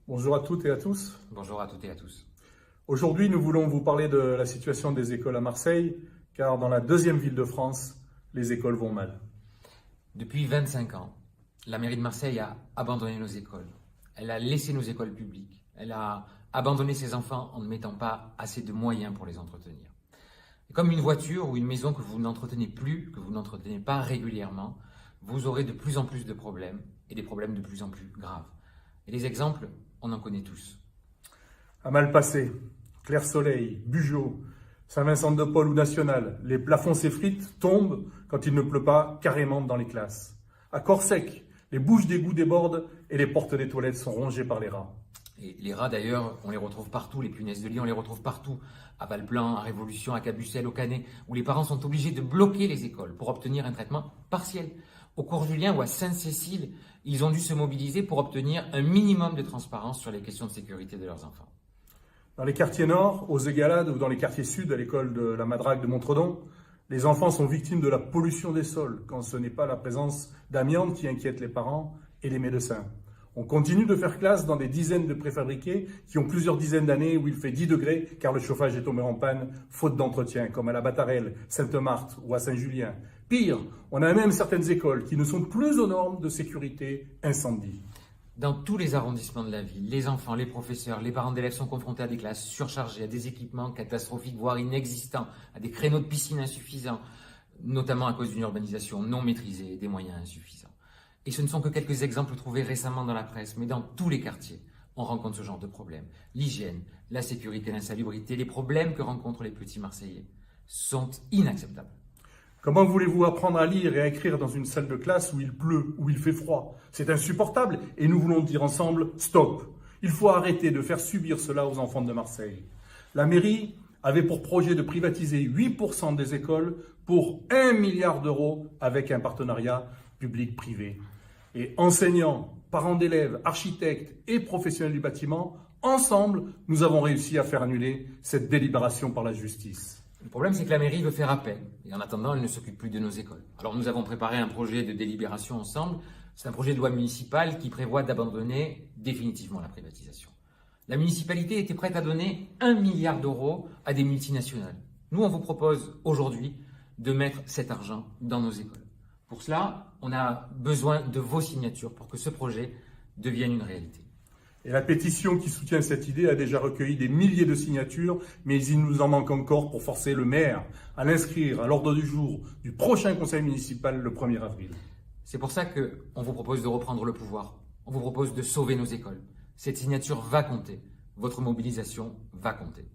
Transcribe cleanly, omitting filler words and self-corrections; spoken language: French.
Bonjour à toutes et à tous. Bonjour à toutes et à tous. Aujourd'hui, nous voulons vous parler de la situation des écoles à Marseille, car dans la deuxième ville de France, les écoles vont mal. Depuis 25 ans, la mairie de Marseille a abandonné nos écoles. Elle a laissé nos écoles publiques. Elle a abandonné ses enfants en ne mettant pas assez de moyens pour les entretenir. Et comme une voiture ou une maison que vous n'entretenez plus, que vous n'entretenez pas régulièrement, vous aurez de plus en plus de problèmes et des problèmes de plus en plus graves. Et les exemples, on en connaît tous. À Malpasset, Clair-Soleil, Bugeaud, Saint-Vincent-de-Paul ou National, les plafonds s'effritent, tombent quand il ne pleut pas carrément dans les classes. À Corsec, les bouches d'égout débordent et les portes des toilettes sont rongées par les rats. Et les rats d'ailleurs, on les retrouve partout, les punaises de lit, on les retrouve partout. À Valplan, à Révolution, à Cabucel, au Canet, où les parents sont obligés de bloquer les écoles pour obtenir un traitement partiel. Au Cours Julien ou à Sainte-Cécile, ils ont dû se mobiliser pour obtenir un minimum de transparence sur les questions de sécurité de leurs enfants. Dans les quartiers nord, aux Égalades ou dans les quartiers sud, à l'école de la Madrague de Montredon, les enfants sont victimes de la pollution des sols, quand ce n'est pas la présence d'amiante qui inquiète les parents et les médecins. On continue de faire classe dans des dizaines de préfabriqués qui ont plusieurs dizaines d'années où il fait 10 degrés car le chauffage est tombé en panne, faute d'entretien, comme à la Battarelle, Sainte-Marthe ou à Saint-Julien. Pire, on a même certaines écoles qui ne sont plus aux normes de sécurité incendie. Dans tous les arrondissements de la ville, les enfants, les professeurs, les parents d'élèves sont confrontés à des classes surchargées, à des équipements catastrophiques, voire inexistants, à des créneaux de piscine insuffisants, notamment à cause d'une urbanisation non maîtrisée et des moyens insuffisants. Et ce ne sont que quelques exemples trouvés récemment dans la presse, mais dans tous les quartiers, on rencontre ce genre de problèmes. L'hygiène, la sécurité, l'insalubrité, les problèmes que rencontrent les petits Marseillais sont inacceptables. Comment voulez-vous apprendre à lire et à écrire dans une salle de classe où il pleut, où il fait froid? C'est insupportable et nous voulons dire ensemble stop. Il faut arrêter de faire subir cela aux enfants de Marseille. La mairie avait pour projet de privatiser 8% des écoles pour 1 milliard d'euros avec un partenariat public-privé. Et enseignants, parents d'élèves, architectes et professionnels du bâtiment, ensemble, nous avons réussi à faire annuler cette délibération par la justice. Le problème, c'est que la mairie veut faire appel. Et en attendant, elle ne s'occupe plus de nos écoles. Alors nous avons préparé un projet de délibération ensemble. C'est un projet de loi municipale qui prévoit d'abandonner définitivement la privatisation. La municipalité était prête à donner 1 milliard d'euros à des multinationales. Nous, on vous propose aujourd'hui de mettre cet argent dans nos écoles. Pour cela, on a besoin de vos signatures pour que ce projet devienne une réalité. Et la pétition qui soutient cette idée a déjà recueilli des milliers de signatures, mais il nous en manque encore pour forcer le maire à l'inscrire à l'ordre du jour du prochain conseil municipal le 1er avril. C'est pour ça qu'on vous propose de reprendre le pouvoir. On vous propose de sauver nos écoles. Cette signature va compter. Votre mobilisation va compter.